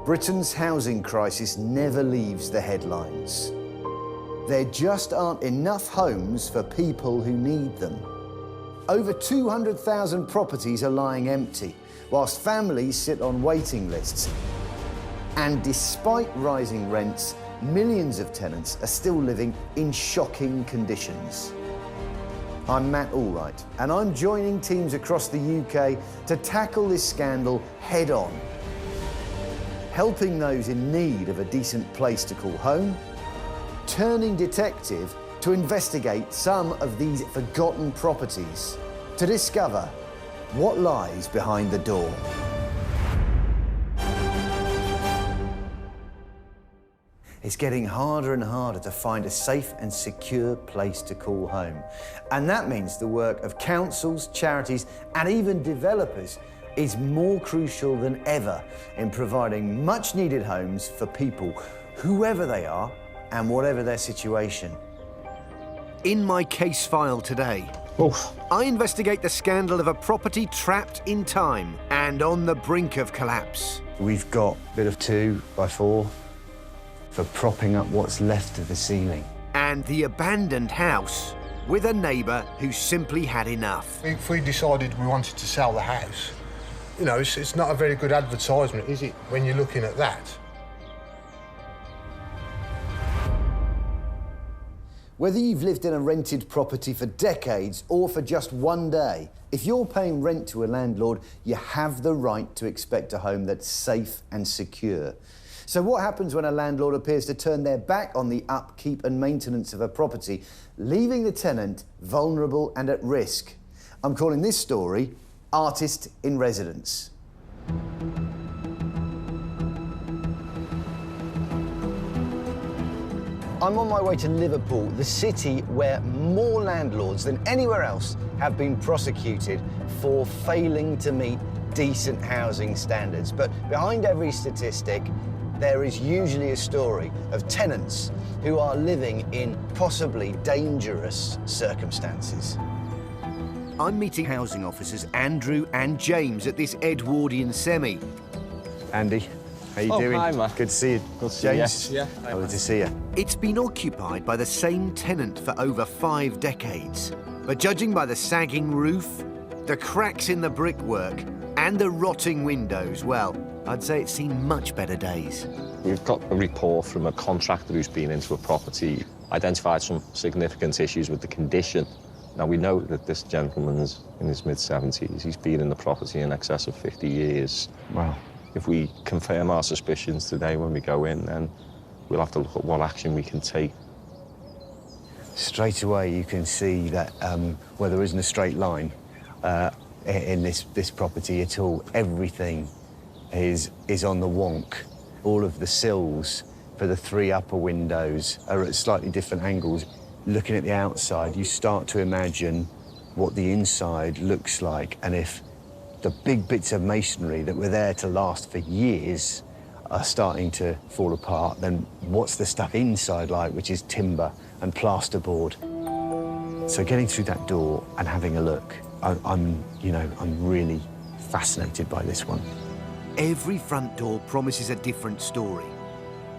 Britain's housing crisis never leaves the headlines. There just aren't enough homes for people who need them. Over 200,000 properties are lying empty, whilst families sit on waiting lists. And despite rising rents, millions of tenants are still living in shocking conditions. I'm Matt Allwright, and I'm joining teams across the UK to tackle this scandal head-on, helping those in need of a decent place to call home, turning detective to investigate some of these forgotten properties, to discover what lies behind the door. It's getting harder and harder to find a safe and secure place to call home. And that means the work of councils, charities, and even developers is more crucial than ever in providing much-needed homes for people, whoever they are and whatever their situation. In my case file today, I investigate the scandal of a property trapped in time and on the brink of collapse. We've got a bit of 2x4 for propping up what's left of the ceiling. And the abandoned house with a neighbour who simply had enough. If we decided we wanted to sell the house, you know, it's not a very good advertisement, is it, when you're looking at that? Whether you've lived in a rented property for decades or for just one day, if you're paying rent to a landlord, you have the right to expect a home that's safe and secure. So what happens when a landlord appears to turn their back on the upkeep and maintenance of a property, leaving the tenant vulnerable and at risk? I'm calling this story Artist in Residence. I'm on my way to Liverpool, the city where more landlords than anywhere else have been prosecuted for failing to meet decent housing standards. But behind every statistic, there is usually a story of tenants who are living in possibly dangerous circumstances. I'm meeting housing officers Andrew and James at this Edwardian semi. Andy, how you doing? Hi, Matt. Good to see you. Good to see James? you. Yeah. Lovely to see you. It's been occupied by the same tenant for over 5 decades. But judging by the sagging roof, the cracks in the brickwork, and the rotting windows, well, I'd say it's seen much better days. We've got a report from a contractor who's been into a property, identified some significant issues with the condition. Now, we know that this gentleman's in his mid-70s. He's been in the property in excess of 50 years. Wow. If we confirm our suspicions today when we go in, then we'll have to look at what action we can take. Straight away, you can see that where there isn't a straight line in this property at all, everything is on the wonk. All of the sills for the 3 upper windows are at slightly different angles. Looking at the outside, you start to imagine what the inside looks like, and if the big bits of masonry that were there to last for years are starting to fall apart, then what's the stuff inside like, which is timber and plasterboard? So getting through that door and having a look, I'm really fascinated by this one. Every front door promises a different story.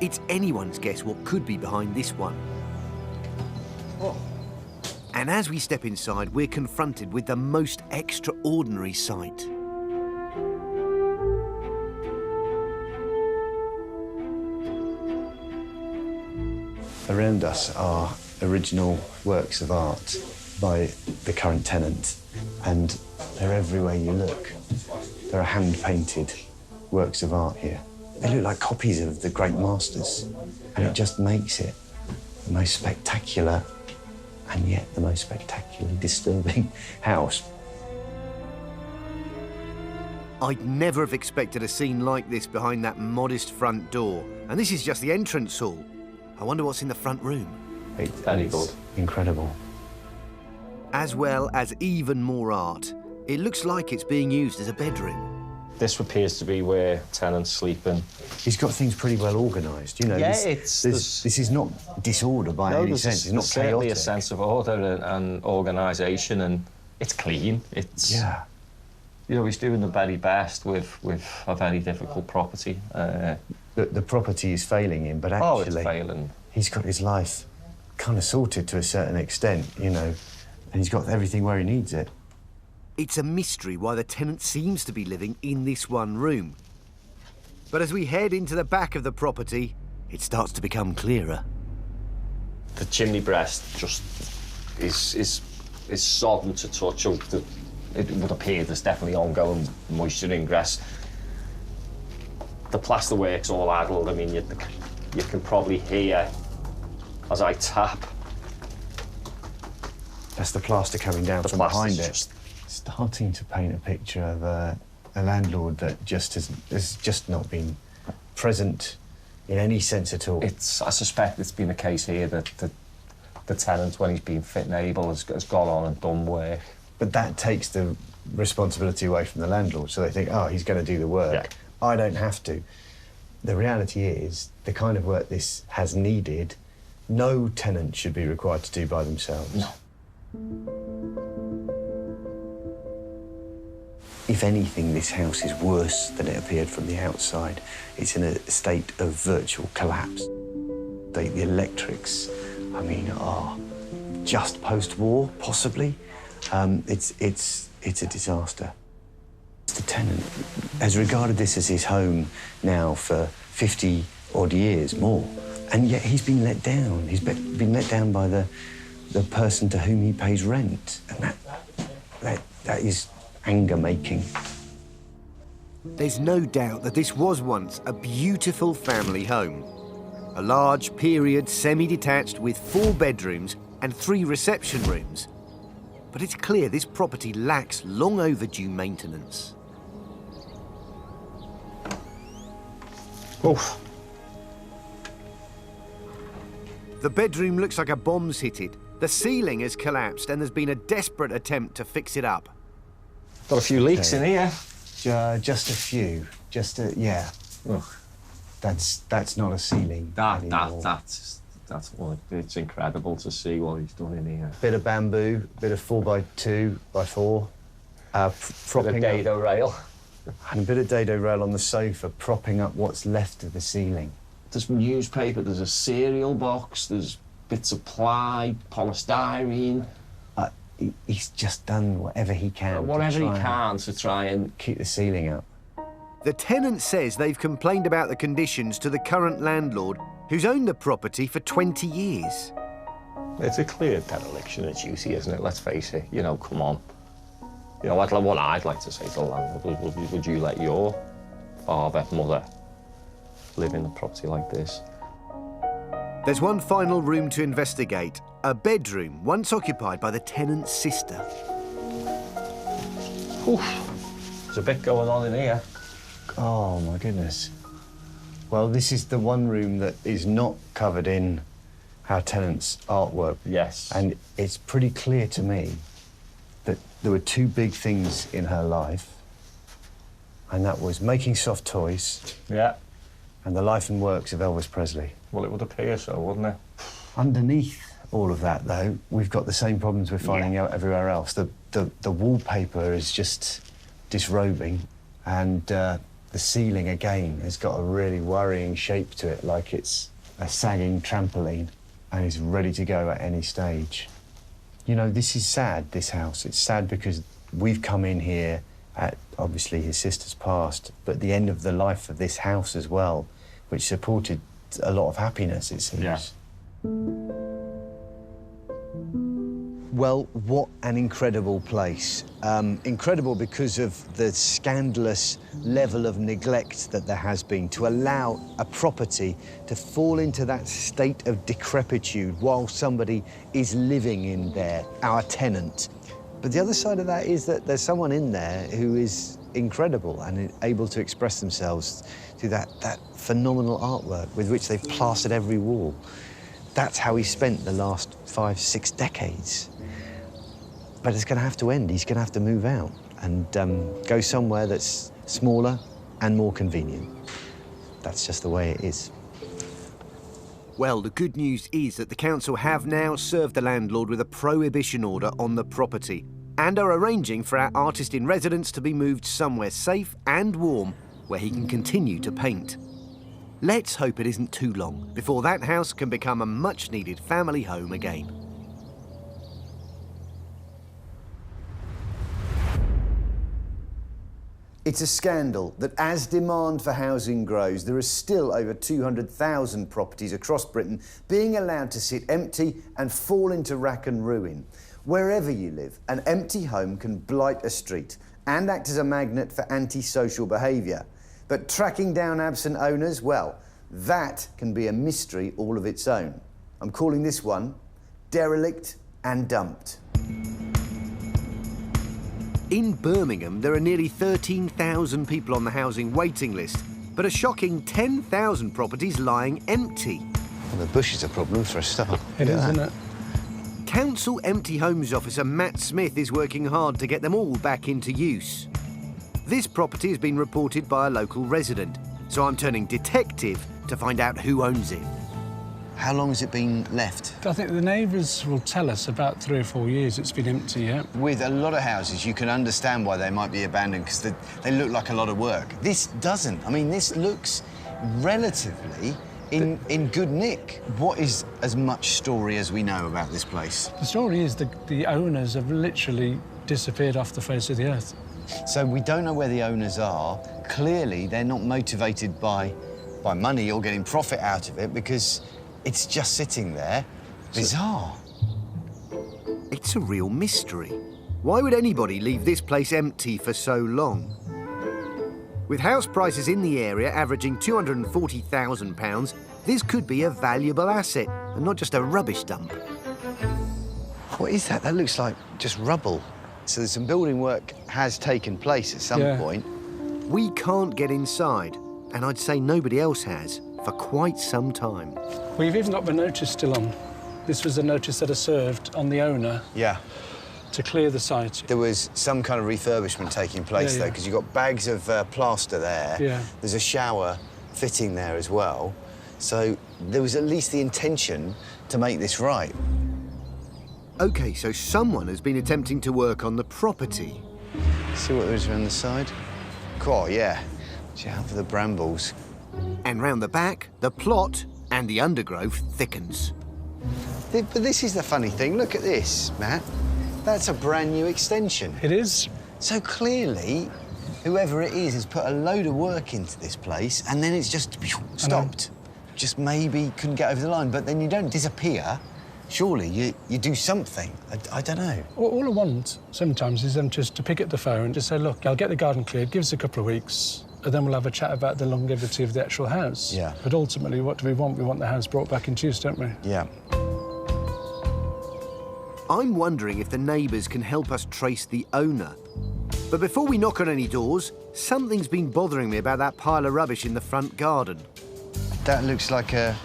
It's anyone's guess what could be behind this one. Oh. And as we step inside, we're confronted with the most extraordinary sight. Around us are original works of art by the current tenant, and they're everywhere you look. There are hand-painted works of art here. They look like copies of the great masters, and it just makes it the most spectacular and yet the most spectacularly disturbing house. I'd never have expected a scene like this behind that modest front door. And this is just the entrance hall. I wonder what's in the front room. It's Very good. incredible. As well as even more art, it looks like it's being used as a bedroom. This appears to be where tenants sleep in. He's got things pretty well organised, you know. Yeah, this is not disorder by any sense. It's not certainly chaotic. a sense of order and organisation, and it's clean. It's Yeah. You know, he's doing the very best with a very difficult property. The property is failing him, but actually... it's failing. He's got his life kind of sorted to a certain extent, you know, and he's got everything where he needs it. It's a mystery why the tenant seems to be living in this one room. But as we head into the back of the property, it starts to become clearer. The chimney breast just is sodden to touch. It would appear there's definitely ongoing moisture ingress. The plasterwork's all addled. I mean, you can probably hear as I tap. That's the plaster coming down from behind it. Starting to paint a picture of a landlord that has just not been present in any sense at all. I suspect it's been a case here that the tenant, when he's been fit and able, has gone on and done work. But that takes the responsibility away from the landlord, so they think, oh, he's going to do the work. Yeah. I don't have to. The reality is, the kind of work this has needed, no tenant should be required to do by themselves. No. If anything, this house is worse than it appeared from the outside. It's in a state of virtual collapse. The electrics, I mean, are just post-war, possibly. It's a disaster. The tenant has regarded this as his home now for 50-odd years more, and yet he's been let down. He's been let down by the person to whom he pays rent, and that is anger-making. There's no doubt that this was once a beautiful family home. A large period semi-detached with 4 bedrooms and 3 reception rooms. But it's clear this property lacks long overdue maintenance. Oof. The bedroom looks like a bomb's hit it. The ceiling has collapsed and there's been a desperate attempt to fix it up. Got a few leaks in here. Just a few. Yeah. Ugh. That's not a ceiling anymore. It's incredible to see what he's done in here. Bit of bamboo, bit of 4x2x4. Propping Bit of dado rail. And a bit of dado rail on the sofa, propping up what's left of the ceiling. There's newspaper, there's a cereal box, there's bits of ply, polystyrene. He's just done whatever he can. To try and keep the ceiling up. The tenant says they've complained about the conditions to the current landlord, who's owned the property for 20 years. It's a clear dereliction of duty, isn't it? Let's face it. You know, come on. You know, what I'd like to say to the landlord would you let your father, mother live in a property like this? There's one final room to investigate, a bedroom once occupied by the tenant's sister. Oof. There's a bit going on in here. Oh, my goodness. Well, this is the one room that is not covered in our tenant's artwork. Yes. And it's pretty clear to me that there were 2 big things in her life, and that was making soft toys. Yeah. And the life and works of Elvis Presley. Well, it would appear so, wouldn't it? Underneath all of that, though, we've got the same problems we're finding out everywhere else. The wallpaper is just disrobing, and the ceiling, again, has got a really worrying shape to it, like it's a sagging trampoline, and is ready to go at any stage. You know, this is sad, this house. It's sad because we've come in here at, obviously, his sister's passed, but the end of the life of this house as well, which supported a lot of happiness, it seems. Yeah. Well, what an incredible place. Incredible because of the scandalous level of neglect that there has been to allow a property to fall into that state of decrepitude while somebody is living in there, our tenant. But the other side of that is that there's someone in there who is incredible and able to express themselves through that phenomenal artwork with which they've plastered every wall. That's how he spent the last 5, 6 decades. But it's going to have to end. He's going to have to move out and go somewhere that's smaller and more convenient. That's just the way it is. Well, the good news is that the council have now served the landlord with a prohibition order on the property and are arranging for our artist in residence to be moved somewhere safe and warm where he can continue to paint. Let's hope it isn't too long before that house can become a much-needed family home again. It's a scandal that as demand for housing grows, there are still over 200,000 properties across Britain being allowed to sit empty and fall into rack and ruin. Wherever you live, an empty home can blight a street and act as a magnet for antisocial behaviour. But tracking down absent owners, well, that can be a mystery all of its own. I'm calling this one Derelict and Dumped. In Birmingham, there are nearly 13,000 people on the housing waiting list, but a shocking 10,000 properties lying empty. Well, the bush is a problem for a start. It is, isn't it? Council Empty Homes Officer Matt Smith is working hard to get them all back into use. This property has been reported by a local resident, so I'm turning detective to find out who owns it. How long has it been left? I think the neighbours will tell us about 3 or 4 years it's been empty, yeah. With a lot of houses, you can understand why they might be abandoned because they look like a lot of work. This doesn't. I mean, this looks relatively in good nick. What is as much story as we know about this place? The story is the owners have literally disappeared off the face of the earth. So we don't know where the owners are. Clearly, they're not motivated by money or getting profit out of it because it's just sitting there. Bizarre. It's a real mystery. Why would anybody leave this place empty for so long? With house prices in the area averaging £240,000, this could be a valuable asset and not just a rubbish dump. What is that? That looks like just rubble. So some building work has taken place at some point. We can't get inside, and I'd say nobody else has for quite some time. We've even got the notice still on. This was the notice that I served on the owner. Yeah. To clear the site. There was some kind of refurbishment taking place though, because you've got bags of plaster there. Yeah. There's a shower fitting there as well. So there was at least the intention to make this right. OK, so someone has been attempting to work on the property. See what there is around the side? Cool, yeah. Watch out for the brambles. And round the back, the plot and the undergrowth thickens. But this is the funny thing. Look at this, Matt. That's a brand new extension. It is. So clearly, whoever it is has put a load of work into this place and then it's just stopped. Just maybe couldn't get over the line, but then you don't disappear. Surely you do something. I don't know. All I want sometimes is them just to pick up the phone and just say, look, I'll get the garden cleared, give us a couple of weeks, and then we'll have a chat about the longevity of the actual house. Yeah. But ultimately, what do we want? We want the house brought back into use, don't we? Yeah. I'm wondering if the neighbours can help us trace the owner. But before we knock on any doors, something's been bothering me about that pile of rubbish in the front garden. That looks like a...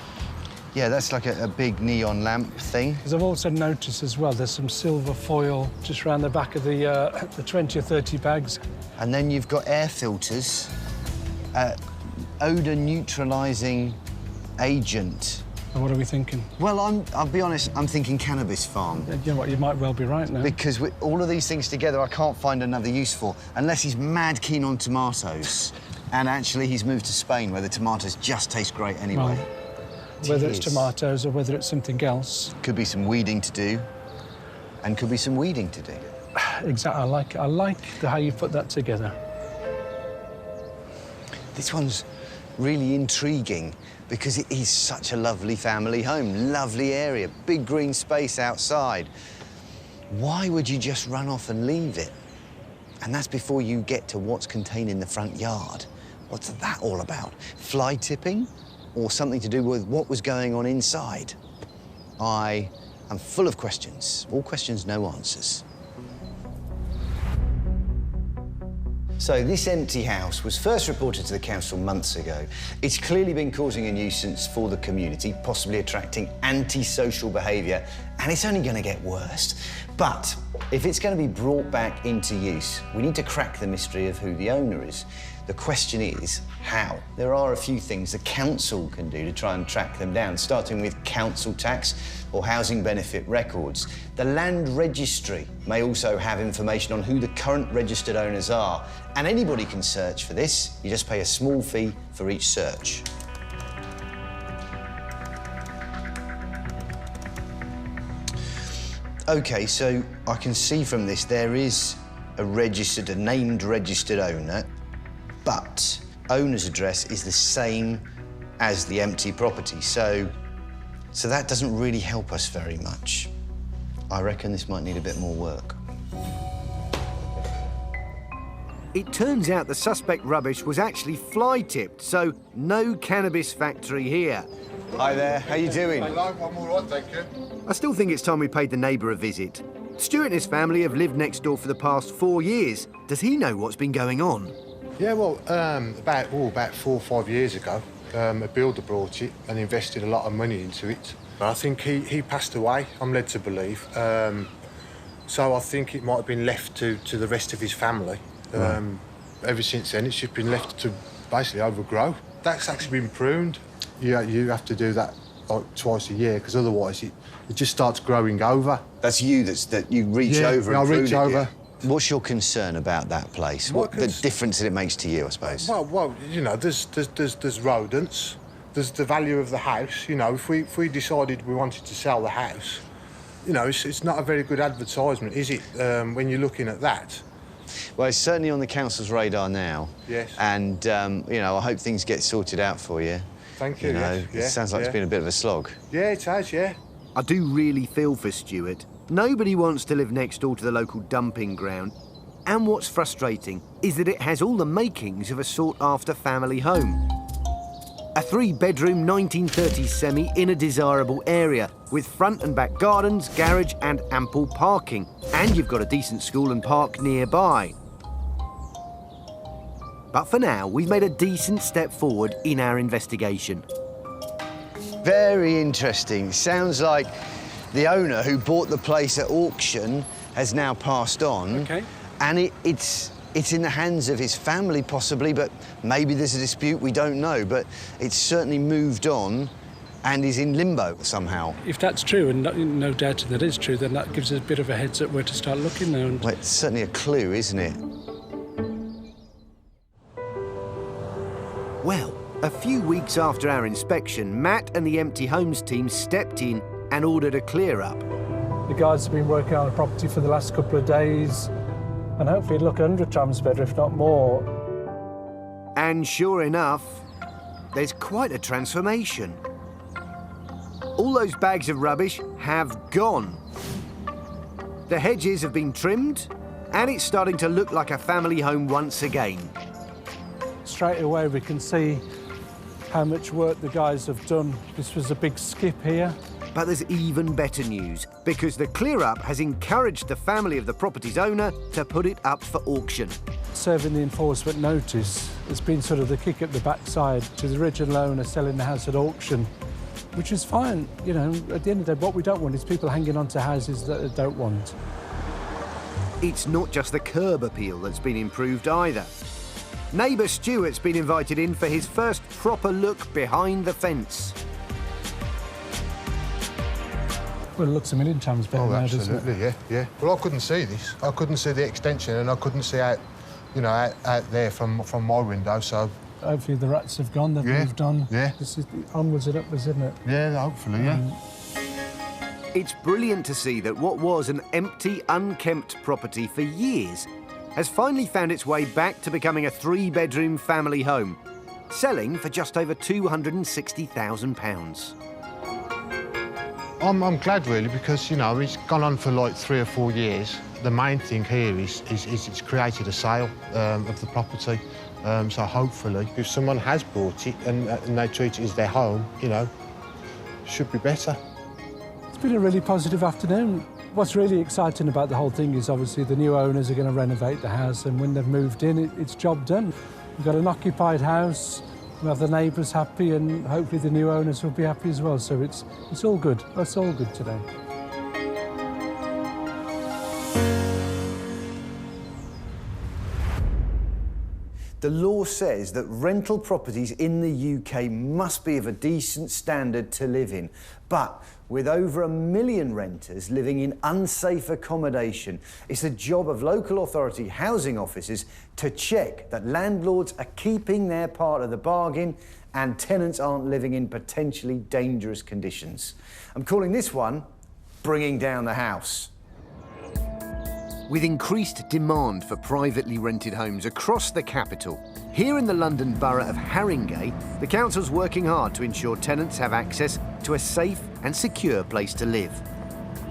Yeah, that's like a big neon lamp thing. Because I've also noticed as well, there's some silver foil just around the back of the 20 or 30 bags. And then you've got air filters, odour neutralising agent. And what are we thinking? Well, I'll be honest, I'm thinking cannabis farm. You know what, you might well be right now. Because with all of these things together, I can't find another use for, unless he's mad keen on tomatoes. And actually, he's moved to Spain, where the tomatoes just taste great anyway. Well, whether it's tomatoes or whether it's something else. Could be some weeding to do, and could be some weeding to do. Exactly, I like how you put that together. This one's really intriguing because it is such a lovely family home, lovely area, big green space outside. Why would you just run off and leave it? And that's before you get to what's contained in the front yard. What's that all about? Fly tipping? Or something to do with what was going on inside? I am full of questions. All questions, no answers. So this empty house was first reported to the council months ago. It's clearly been causing a nuisance for the community, possibly attracting antisocial behaviour, and it's only going to get worse. But if it's going to be brought back into use, we need to crack the mystery of who the owner is. The question is, how? There are a few things the council can do to try and track them down, starting with council tax or housing benefit records. The land registry may also have information on who the current registered owners are, and anybody can search for this. You just pay a small fee for each search. OK, so I can see from this there is a named registered owner, but owner's address is the same as the empty property, so that doesn't really help us very much. I reckon this might need a bit more work. It turns out the suspect rubbish was actually fly-tipped, so no cannabis factory here. Hi there, how you doing? Hello, I'm all right, thank you. I still think it's time we paid the neighbour a visit. Stuart and his family have lived next door for the past 4 years. Does he know what's been going on? Yeah, well, about 4 or 5 years ago, a builder brought it and invested a lot of money into it. I think he passed away, I'm led to believe. So I think it might have been left to the rest of his family. Right. Ever since then, it's just been left to basically overgrow. That's actually been pruned. You have to do that like twice a year, because otherwise it just starts growing over. That's you, that you reach over and I reach prune it, over. yeah? What's your concern about that place? What the difference that it makes to you, I suppose? Well, you know, there's rodents. There's the value of the house. You know, if we decided we wanted to sell the house, you know, it's not a very good advertisement, is it? When you're looking at that. Well, it's certainly on the council's radar now. Yes. And you know, I hope things get sorted out for you. Thank you. You know, yes, it sounds like it's been a bit of a slog. Yeah, it has. Yeah. I do really feel for Stuart. Nobody wants to live next door to the local dumping ground. And what's frustrating is that it has all the makings of a sought-after family home. A 3-bedroom 1930s semi in a desirable area with front and back gardens, garage and ample parking. And you've got a decent school and park nearby. But for now, we've made a decent step forward in our investigation. Very interesting. Sounds like the owner who bought the place at auction has now passed on. OK. And it's in the hands of his family, possibly, but maybe there's a dispute, we don't know. But it's certainly moved on and is in limbo somehow. If that's true, and no doubt that is true, then that gives us a bit of a heads up where to start looking now. Well, it's certainly a clue, isn't it? Well, a few weeks after our inspection, Matt and the Empty Homes team stepped in and ordered a clear-up. The guys have been working on the property for the last couple of days, and hopefully it'll look 100 times better, if not more. And sure enough, there's quite a transformation. All those bags of rubbish have gone. The hedges have been trimmed, and it's starting to look like a family home once again. Straight away we can see how much work the guys have done. This was a big skip here. But there's even better news, because the clear-up has encouraged the family of the property's owner to put it up for auction. Serving the enforcement notice has been sort of the kick at the backside to the original owner selling the house at auction, which is fine. You know, at the end of the day, what we don't want is people hanging on to houses that they don't want. It's not just the curb appeal that's been improved either. Neighbour Stuart's been invited in for his first proper look behind the fence. Well, it looks a million times better now, doesn't it? Absolutely, yeah. Well, I couldn't see this. I couldn't see the extension, and I couldn't see out, you know, out there from my window. So hopefully the rats have gone. They've moved on. Yeah. This is onwards and upwards, isn't it? Yeah, hopefully, yeah. It's brilliant to see that what was an empty, unkempt property for years has finally found its way back to becoming a 3-bedroom family home, selling for just over £260,000. I'm glad, really, because, you know, it's gone on for like 3 or 4 years. The main thing here is it's created a sale of the property. So hopefully, if someone has bought it and they treat it as their home, you know, it should be better. It's been a really positive afternoon. What's really exciting about the whole thing is obviously the new owners are going to renovate the house, and when they've moved in, it's job done. We've got an occupied house, we'll have the neighbours happy, and hopefully the new owners will be happy as well. So it's all good. It's all good today. The law says that rental properties in the UK must be of a decent standard to live in. But with over 1 million renters living in unsafe accommodation, it's the job of local authority housing officers to check that landlords are keeping their part of the bargain and tenants aren't living in potentially dangerous conditions. I'm calling this one bringing down the house. With increased demand for privately rented homes across the capital, here in the London borough of Haringey, the council's working hard to ensure tenants have access to a safe and secure place to live.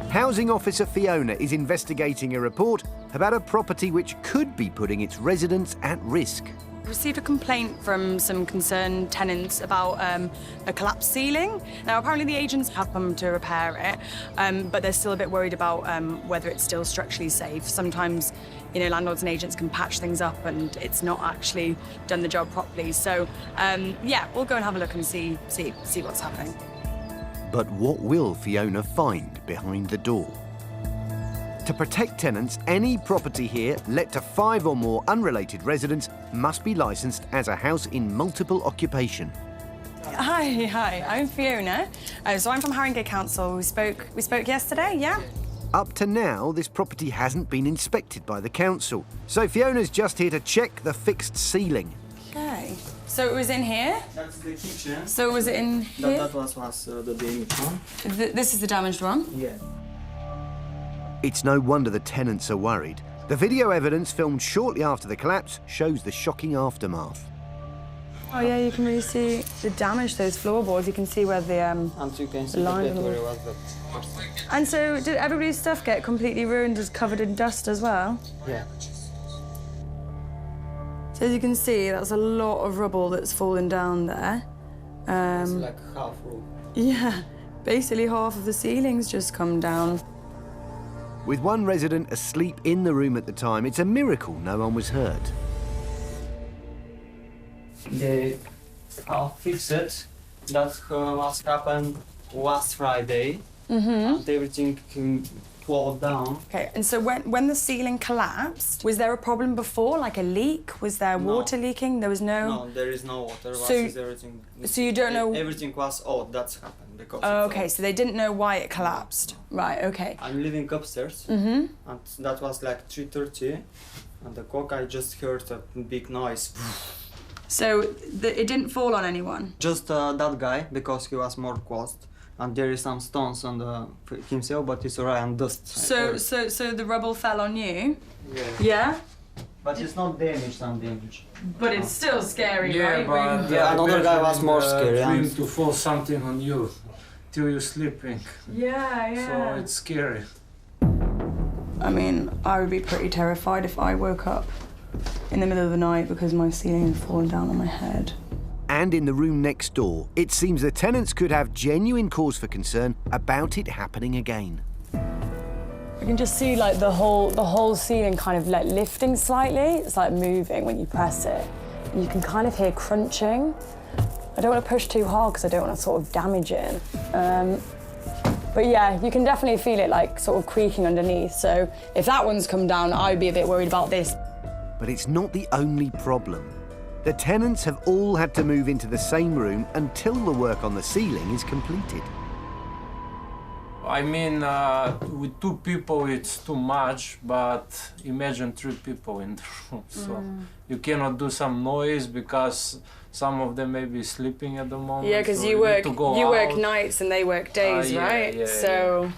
Housing Officer Fiona is investigating a report about a property which could be putting its residents at risk. I received a complaint from some concerned tenants about a collapsed ceiling. Now, apparently the agents have come to repair it, but they're still a bit worried about whether it's still structurally safe. Sometimes, you know, landlords and agents can patch things up and it's not actually done the job properly. So, yeah, we'll go and have a look and see what's happening. But what will Fiona find behind the door? To protect tenants, any property here let to 5 or more unrelated residents must be licensed as a house in multiple occupation. Hi, I'm Fiona. So I'm from Haringey Council. We spoke yesterday, yeah? Up to now, this property hasn't been inspected by the council, so Fiona's just here to check the fixed ceiling. Okay. So it was in here? That's the kitchen. So was it in here? That was the damaged one. This is the damaged one? Yeah. It's no wonder the tenants are worried. The video evidence filmed shortly after the collapse shows the shocking aftermath. Oh yeah, you can really see the damage to those floorboards. You can see where the And you can see line that where it was that. And so did everybody's stuff get completely ruined, just covered in dust as well? Yeah. So as you can see, that's a lot of rubble that's fallen down there. It's like half roof. Yeah, basically half of the ceiling's just come down. With one resident asleep in the room at the time, it's a miracle no one was hurt. They fixed it. That was happened last Friday. And everything fall down. Okay, and so when the ceiling collapsed, was there a problem before, like a leak? Was there water leaking? There was no... No, there is no water. So- Everything. so you don't know- Everything was out. That's happened because. Oh, of okay, so they didn't know why it collapsed. Right, okay. I'm living upstairs, and that was like 3:30, and the clock I just heard a big noise. So it didn't fall on anyone? Just that guy, because he was more closed, and there is some stones on himself, but it's alright and dust. So the rubble fell on you? Yeah. Yeah? But it's not damaged, some damage. But it's still scary, Yeah, right? but Yeah, another guy was more scary. Dream to fall something on you till you're sleeping, Yeah. so it's scary. I mean, I would be pretty terrified if I woke up in the middle of the night because my ceiling had fallen down on my head. And in the room next door, it seems the tenants could have genuine cause for concern about it happening again. You can just see like the whole ceiling kind of like lifting slightly. It's like moving when you press it. And you can kind of hear crunching. I don't want to push too hard because I don't want to sort of damage it. But yeah, you can definitely feel it like sort of creaking underneath. So if that one's come down, I'd be a bit worried about this. But it's not the only problem. The tenants have all had to move into the same room until the work on the ceiling is completed. I mean, with 2 people it's too much, but imagine 3 people in the room. So you cannot do some noise because some of them may be sleeping at the moment. Yeah, because so you work out. nights and they work days, Yeah, right? yeah,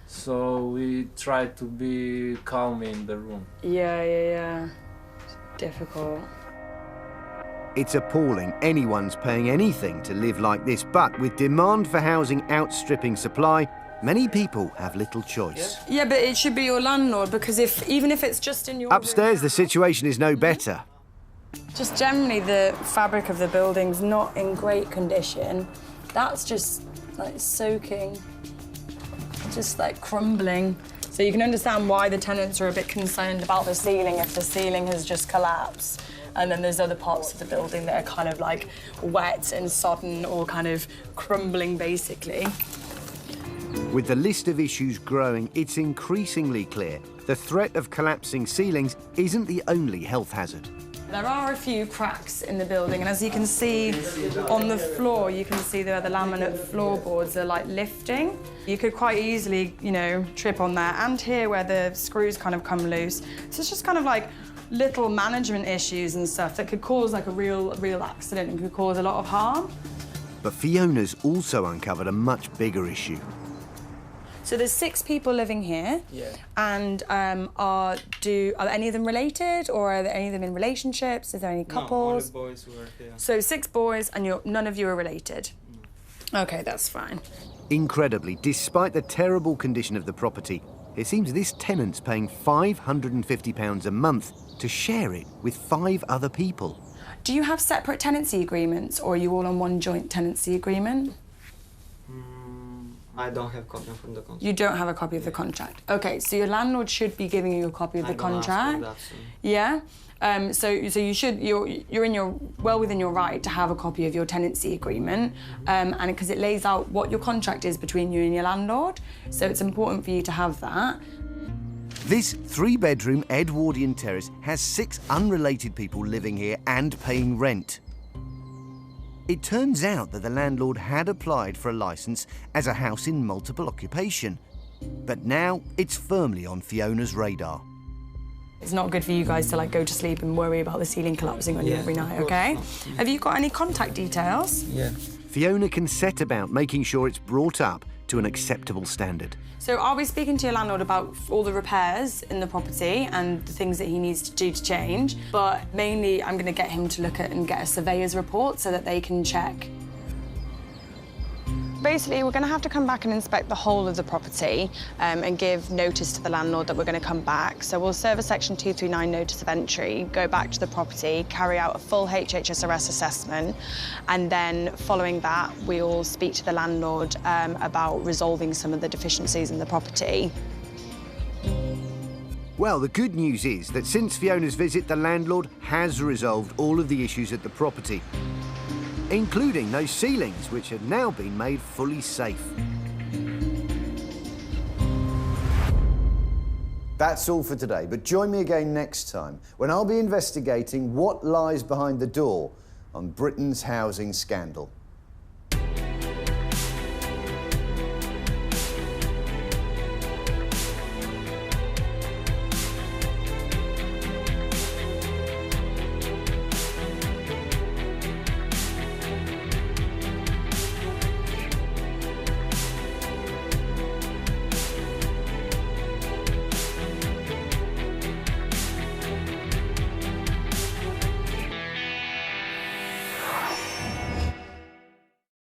So we try to be calm in the room. Yeah. Difficult. It's appalling anyone's paying anything to live like this, but with demand for housing outstripping supply, many people have little choice. Yeah, but it should be your landlord because even if it's just in your Upstairs, the room, situation is no better. just generally the fabric of the building's not in great condition. That's just like soaking, just like crumbling. So you can understand why the tenants are a bit concerned about the ceiling if the ceiling has just collapsed. And then there's other parts of the building that are kind of like wet and sodden or kind of crumbling basically. With the list of issues growing, it's increasingly clear the threat of collapsing ceilings isn't the only health hazard. There are a few cracks in the building, and as you can see on the floor, you can see there the laminate floorboards are like lifting. You could quite easily, you know, trip on there, and here where the screws kind of come loose. So it's just kind of like little management issues and stuff that could cause like a real accident and could cause a lot of harm. But Fiona's also uncovered a much bigger issue. So there's 6 people living here. Yeah. And are any of them related, or are there any of them in relationships? Is there any couples? No, only boys were here. So 6 boys, and none of you are related? OK, that's fine. Incredibly, despite the terrible condition of the property, it seems this tenant's paying £550 a month to share it with 5 other people. Do you have separate tenancy agreements, or are you all on one joint tenancy agreement? I don't have copy from the contract. You don't have a copy of the contract. OK, so your landlord should be giving you a copy of the contract. Ask for that soon. Yeah. So you should. You're well within your right to have a copy of your tenancy agreement, and because it lays out what your contract is between you and your landlord. So it's important for you to have that. This 3-bedroom Edwardian terrace has 6 unrelated people living here and paying rent. It turns out that the landlord had applied for a licence as a house in multiple occupation, but now it's firmly on Fiona's radar. It's not good for you guys to like go to sleep and worry about the ceiling collapsing on you every night, OK? Have you got any contact details? Yeah. Fiona can set about making sure it's brought up to an acceptable standard. So I'll be speaking to your landlord about all the repairs in the property and the things that he needs to do to change, but mainly I'm going to get him to look at and get a surveyor's report so that they can check. Basically, we're going to have to come back and inspect the whole of the property and give notice to the landlord that we're going to come back. So we'll serve a Section 239 notice of entry, go back to the property, carry out a full HHSRS assessment, and then following that, we'll speak to the landlord about resolving some of the deficiencies in the property. Well, the good news is that since Fiona's visit, the landlord has resolved all of the issues at the property, including those ceilings, which have now been made fully safe. That's all for today, but join me again next time when I'll be investigating what lies behind the door on Britain's housing scandal.